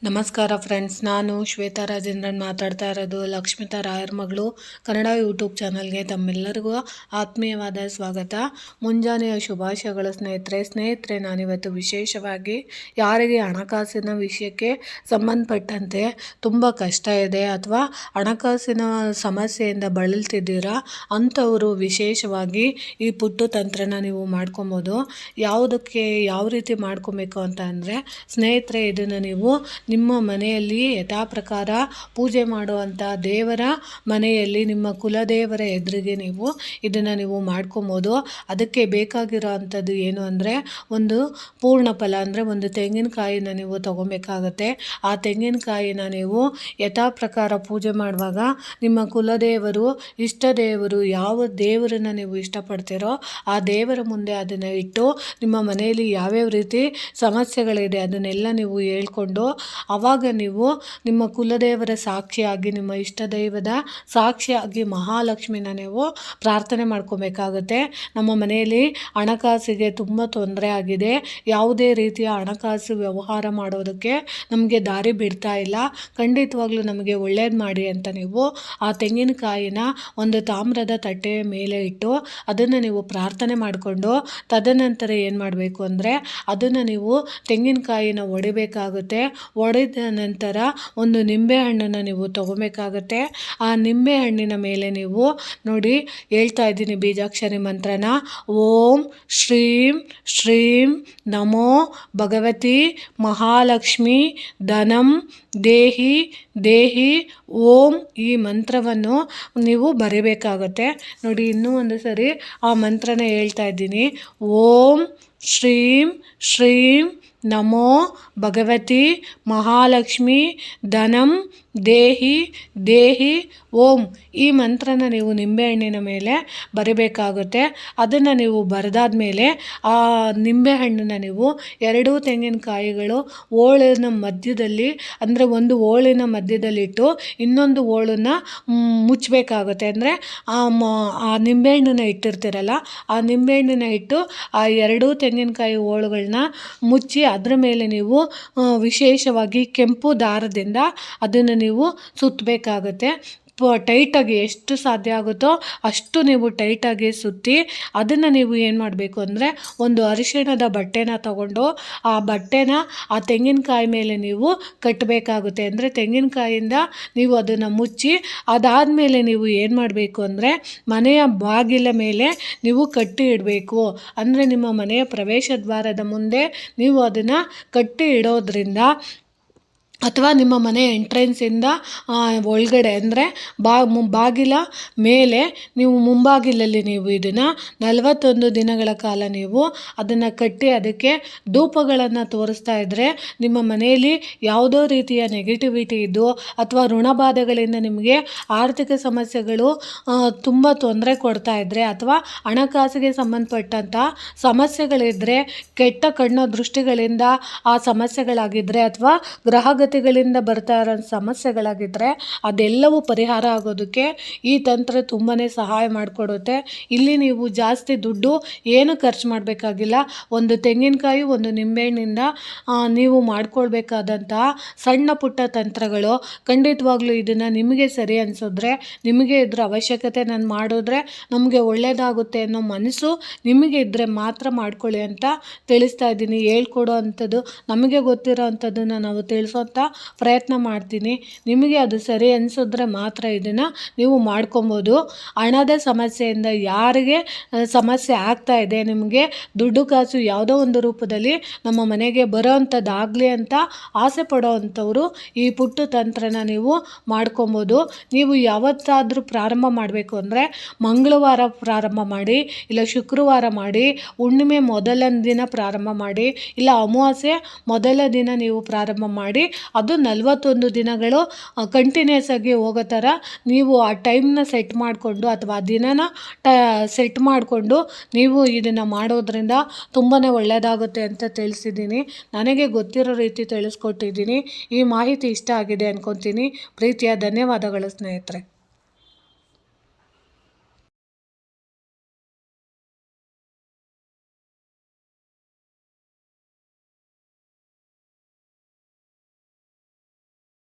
ನಮಸ್ಕಾರ ಫ್ರೆಂಡ್ಸ್, ನಾನು ಶ್ವೇತಾ ರಾಜೇಂದ್ರನ್ ಮಾತಾಡ್ತಾ ಇರೋದು ಲಕ್ಷ್ಮಿತಾ ರಾಯರ್ ಮಗಳು ಕನ್ನಡ ಯೂಟ್ಯೂಬ್ ಚಾನಲ್ಗೆ ತಮ್ಮೆಲ್ಲರಿಗೂ ಆತ್ಮೀಯವಾದ ಸ್ವಾಗತ. ಮುಂಜಾನೆಯ ಶುಭಾಶಯಗಳು ಸ್ನೇಹಿತರೆ. ನಾನಿವತ್ತು ವಿಶೇಷವಾಗಿ ಯಾರಿಗೆ ಹಣಕಾಸಿನ ವಿಷಯಕ್ಕೆ ಸಂಬಂಧಪಟ್ಟಂತೆ ತುಂಬ ಕಷ್ಟ ಇದೆ ಅಥವಾ ಹಣಕಾಸಿನ ಸಮಸ್ಯೆಯಿಂದ ಬಳಲ್ತಿದ್ದೀರಾ ಅಂಥವರು ವಿಶೇಷವಾಗಿ ಈ ಪುಟ್ಟು ತಂತ್ರನ ನೀವು ಮಾಡ್ಕೊಬೋದು. ಯಾವುದಕ್ಕೆ ಯಾವ ರೀತಿ ಮಾಡ್ಕೊಬೇಕು ಅಂತ ಅಂದರೆ ಸ್ನೇಹಿತರೆ, ಇದನ್ನು ನೀವು ನಿಮ್ಮ ಮನೆಯಲ್ಲಿ ಯಥಾ ಪ್ರಕಾರ ಪೂಜೆ ಮಾಡುವಂಥ ದೇವರ ಮನೆಯಲ್ಲಿ ನಿಮ್ಮ ಕುಲದೇವರ ಎದುರಿಗೆ ನೀವು ಮಾಡ್ಕೊಬೋದು. ಅದಕ್ಕೆ ಬೇಕಾಗಿರೋ ಅಂಥದ್ದು ಏನು ಅಂದರೆ ಒಂದು ಪೂರ್ಣ ಫಲ ಅಂದರೆ ಒಂದು ತೆಂಗಿನಕಾಯಿನ ನೀವು ತೊಗೊಬೇಕಾಗತ್ತೆ. ಆ ತೆಂಗಿನಕಾಯಿನ ನೀವು ಯಥಾ ಪ್ರಕಾರ ಪೂಜೆ ಮಾಡುವಾಗ ನಿಮ್ಮ ಕುಲದೇವರು, ಇಷ್ಟ ದೇವರು, ಯಾವ ದೇವರನ್ನು ನೀವು ಇಷ್ಟಪಡ್ತೀರೋ ಆ ದೇವರ ಮುಂದೆ ಅದನ್ನು ಇಟ್ಟು ನಿಮ್ಮ ಮನೆಯಲ್ಲಿ ಯಾವ್ಯಾವ ರೀತಿ ಸಮಸ್ಯೆಗಳಿದೆ ಅದನ್ನೆಲ್ಲ ನೀವು ಹೇಳ್ಕೊಂಡು ಆವಾಗ ನೀವು ನಿಮ್ಮ ಕುಲದೇವರ ಸಾಕ್ಷಿಯಾಗಿ, ನಿಮ್ಮ ಇಷ್ಟ ದೈವದ ಸಾಕ್ಷಿಯಾಗಿ ಮಹಾಲಕ್ಷ್ಮಿನ ನೀವು ಪ್ರಾರ್ಥನೆ ಮಾಡ್ಕೋಬೇಕಾಗುತ್ತೆ. ನಮ್ಮ ಮನೆಯಲ್ಲಿ ಹಣಕಾಸಿಗೆ ತುಂಬ ತೊಂದರೆ ಆಗಿದೆ, ಯಾವುದೇ ರೀತಿಯ ಹಣಕಾಸು ವ್ಯವಹಾರ ಮಾಡೋದಕ್ಕೆ ನಮಗೆ ದಾರಿ ಬಿಡ್ತಾ ಇಲ್ಲ, ಖಂಡಿತವಾಗ್ಲೂ ನಮಗೆ ಒಳ್ಳೇದು ಮಾಡಿ ಅಂತ ನೀವು ಆ ತೆಂಗಿನಕಾಯಿನ ಒಂದು ತಾಮ್ರದ ತಟ್ಟೆಯ ಮೇಲೆ ಇಟ್ಟು ಅದನ್ನು ನೀವು ಪ್ರಾರ್ಥನೆ ಮಾಡಿಕೊಂಡು ತದನಂತರ ಏನು ಮಾಡಬೇಕು ಅಂದರೆ ಅದನ್ನು ನೀವು ತೆಂಗಿನಕಾಯಿನ ಒಡಿಬೇಕಾಗುತ್ತೆ. ಒಡೆದ ನಂತರ ಒಂದು ನಿಂಬೆಹಣ್ಣನ್ನು ನೀವು ತೊಗೊಬೇಕಾಗತ್ತೆ. ಆ ನಿಂಬೆಹಣ್ಣಿನ ಮೇಲೆ ನೀವು ನೋಡಿ ಹೇಳ್ತಾ ಇದ್ದೀನಿ ಬೀಜಾಕ್ಷರಿ ಮಂತ್ರನ. ಓಂ ಶ್ರೀಂ ಶ್ರೀಂ ನಮೋ ಭಗವತಿ ಮಹಾಲಕ್ಷ್ಮಿ ಧನಂ ದೇಹಿ ದೇಹಿ ಓಂ ಈ ಮಂತ್ರವನ್ನು ನೀವು ಬರೀಬೇಕಾಗತ್ತೆ. ನೋಡಿ, ಇನ್ನೂ ಒಂದು ಸರಿ ಆ ಮಂತ್ರನ ಹೇಳ್ತಾ ಇದ್ದೀನಿ. ಓಂ ಶ್ರೀಂ ಶ್ರೀಂ ನಮೋ ಭಗವತಿ ಮಹಾಲಕ್ಷ್ಮಿ ಧನಂ ದೇಹಿ ದೇಹಿ ಓಂ ಈ ಮಂತ್ರನ ನೀವು ನಿಂಬೆಹಣ್ಣಿನ ಮೇಲೆ ಬರೀಬೇಕಾಗುತ್ತೆ. ಅದನ್ನು ನೀವು ಬರೆದಾದ ಮೇಲೆ ಆ ನಿಂಬೆಹಣ್ಣನ್ನು ನೀವು ಎರಡೂ ತೆಂಗಿನಕಾಯಿಗಳು ಓಳಿನ ಮಧ್ಯದಲ್ಲಿ ಅಂದರೆ ಒಂದು ಓಳಿನ ಮಧ್ಯದಲ್ಲಿಟ್ಟು ಇನ್ನೊಂದು ಓಳನ್ನು ಮುಚ್ಚಬೇಕಾಗುತ್ತೆ. ಅಂದರೆ ಆ ನಿಂಬೆಹಣ್ಣನ್ನು ಇಟ್ಟಿರ್ತೀರಲ್ಲ ಆ ನಿಂಬೆಹಣ್ಣನ್ನ ಇಟ್ಟು ಆ ಎರಡೂ ತೆಂಗಿನಕಾಯಿ ಓಳುಗಳನ್ನ ಮುಚ್ಚಿ ಅದರ ಮೇಲೆ ನೀವು ವಿಶೇಷವಾಗಿ ಕೆಂಪು ದಾರದಿಂದ ಅದನ್ನು ನೀವು ಸುತ್ತಬೇಕಾಗುತ್ತೆ. ಟೈಟಾಗಿ ಎಷ್ಟು ಸಾಧ್ಯ ಆಗುತ್ತೋ ಅಷ್ಟು ನೀವು ಟೈಟಾಗಿ ಸುತ್ತಿ ಅದನ್ನು ನೀವು ಏನು ಮಾಡಬೇಕು ಅಂದರೆ ಒಂದು ಅರಿಶಿಣದ ಬಟ್ಟೆನ ತಗೊಂಡು ಆ ಬಟ್ಟೆನ ಆ ತೆಂಗಿನಕಾಯಿ ಮೇಲೆ ನೀವು ಕಟ್ಟಬೇಕಾಗುತ್ತೆ. ಅಂದರೆ ತೆಂಗಿನಕಾಯಿಂದ ನೀವು ಅದನ್ನು ಮುಚ್ಚಿ ಅದಾದಮೇಲೆ ನೀವು ಏನು ಮಾಡಬೇಕು ಅಂದರೆ ಮನೆಯ ಬಾಗಿಲ ಮೇಲೆ ನೀವು ಕಟ್ಟಿ ಇಡಬೇಕು. ಅಂದರೆ ನಿಮ್ಮ ಮನೆಯ ಪ್ರವೇಶ ದ್ವಾರದ ಮುಂದೆ ನೀವು ಅದನ್ನು ಕಟ್ಟಿ ಇಡೋದ್ರಿಂದ ಅಥವಾ ನಿಮ್ಮ ಮನೆ ಎಂಟ್ರೆನ್ಸಿಂದ ಒಳಗಡೆ ಅಂದರೆ ಬಾಗಿಲ ಮೇಲೆ ನೀವು ಮುಂಬಾಗಿಲಲ್ಲಿ ನೀವು ಇದನ್ನು 41 ದಿನಗಳ ಕಾಲ ನೀವು ಅದನ್ನು ಕಟ್ಟಿ ಅದಕ್ಕೆ ಧೂಪಗಳನ್ನು ತೋರಿಸ್ತಾ ಇದ್ದರೆ ನಿಮ್ಮ ಮನೆಯಲ್ಲಿ ಯಾವುದೋ ರೀತಿಯ ನೆಗೆಟಿವಿಟಿ ಇದ್ದು ಅಥವಾ ಋಣಬಾಧೆಗಳಿಂದ ನಿಮಗೆ ಆರ್ಥಿಕ ಸಮಸ್ಯೆಗಳು ತುಂಬ ತೊಂದರೆ ಕೊಡ್ತಾ ಇದ್ದರೆ ಅಥವಾ ಹಣಕಾಸಿಗೆ ಸಂಬಂಧಪಟ್ಟಂಥ ಸಮಸ್ಯೆಗಳಿದ್ದರೆ, ಕೆಟ್ಟ ಕಣ್ಣು ದೃಷ್ಟಿಗಳಿಂದ ಆ ಸಮಸ್ಯೆಗಳಾಗಿದ್ದರೆ ಅಥವಾ ಗ್ರಹಗತಿಗಳಿಂದ ಬರ್ತಾ ಇರೋ ಸಮಸ್ಯೆಗಳಾಗಿದ್ದರೆ ಅದೆಲ್ಲವೂ ಪರಿಹಾರ ಆಗೋದಕ್ಕೆ ಈ ತಂತ್ರ ತುಂಬಾ ಸಹಾಯ ಮಾಡಿಕೊಡುತ್ತೆ. ಇಲ್ಲಿ ನೀವು ಜಾಸ್ತಿ ದುಡ್ಡು ಏನು ಖರ್ಚು ಮಾಡಬೇಕಾಗಿಲ್ಲ. ಒಂದು ತೆಂಗಿನಕಾಯಿ, ಒಂದು ನಿಂಬೆಹಣ್ಣಿಂದ ನೀವು ಮಾಡ್ಕೊಳ್ಬೇಕಾದಂತಹ ಸಣ್ಣ ಪುಟ್ಟ ತಂತ್ರಗಳು. ಖಂಡಿತವಾಗ್ಲೂ ಇದನ್ನು ನಿಮಗೆ ಸರಿ ಅನಿಸಿದ್ರೆ, ನಿಮಗೆ ಇದ್ರ ಅವಶ್ಯಕತೆ ನಾನು ಮಾಡಿದ್ರೆ ನಮಗೆ ಒಳ್ಳೆಯದಾಗುತ್ತೆ ಅನ್ನೋ ಮನಸ್ಸು ನಿಮಗೆ ಇದ್ದರೆ ಮಾತ್ರ ಮಾಡ್ಕೊಳ್ಳಿ ಅಂತ ತಿಳಿಸ್ತಾ ಇದ್ದೀನಿ. ಹೇಳ್ಕೊಡೋ ಅಂಥದ್ದು, ನಮಗೆ ಗೊತ್ತಿರೋ ಅಂಥದ್ದನ್ನು ನಾವು ತಿಳಿಸೋಂಥ ಪ್ರಯತ್ನ ಮಾಡ್ತೀನಿ. ನಿಮಗೆ ಅದು ಸರಿ ಅನಿಸಿದ್ರೆ ಮಾತ್ರ ಇದನ್ನು ನೀವು ಮಾಡ್ಕೊಬೋದು. ಹಣದ ಸಮಸ್ಯೆಯಿಂದ ಯಾರಿಗೆ ಸಮಸ್ಯೆ ಆಗ್ತಾ ಇದೆ, ನಿಮಗೆ ದುಡ್ಡು ಕಾಸು ಯಾವುದೋ ಒಂದು ರೂಪದಲ್ಲಿ ನಮ್ಮ ಮನೆಗೆ ಬರೋ ಅಂಥದ್ದಾಗಲಿ ಅಂತ ಆಸೆ ಪಡೋ ಅಂಥವರು ಈ ಪುಟ್ಟು ತಂತ್ರನ ನೀವು ಮಾಡ್ಕೊಬೋದು. ನೀವು ಯಾವತ್ತಾದರೂ ಪ್ರಾರಂಭ ಮಾಡಬೇಕು ಅಂದರೆ ಮಂಗಳವಾರ ಪ್ರಾರಂಭ ಮಾಡಿ, ಇಲ್ಲ ಶುಕ್ರವಾರ ಮಾಡಿ, ಹುಣ್ಣಿಮೆ ಮೊದಲ ದಿನ ಪ್ರಾರಂಭ ಮಾಡಿ, ಇಲ್ಲ ಅಮಾವಾಸ್ಯೆ ಮೊದಲ ದಿನ ನೀವು ಪ್ರಾರಂಭ ಮಾಡಿ ಅದು 41 ದಿನಗಳು ಕಂಟಿನ್ಯೂಸ್ ಆಗಿ ಹೋಗೋ ಥರ ನೀವು ಆ ಟೈಮ್ನ ಸೆಟ್ ಮಾಡಿಕೊಂಡು ಅಥವಾ ಆ ದಿನನ ಸೆಟ್ ಮಾಡಿಕೊಂಡು ನೀವು ಇದನ್ನು ಮಾಡೋದ್ರಿಂದ ತುಂಬಾ ಒಳ್ಳೆಯದಾಗುತ್ತೆ ಅಂತ ತಿಳಿಸಿದ್ದೀನಿ. ನನಗೆ ಗೊತ್ತಿರೋ ರೀತಿ ತಿಳಿಸ್ಕೊಟ್ಟಿದ್ದೀನಿ. ಈ ಮಾಹಿತಿ ಇಷ್ಟ ಆಗಿದೆ ಅನ್ಕೊತೀನಿ. ಪ್ರೀತಿಯ ಧನ್ಯವಾದಗಳು ಸ್ನೇಹಿತರೆ.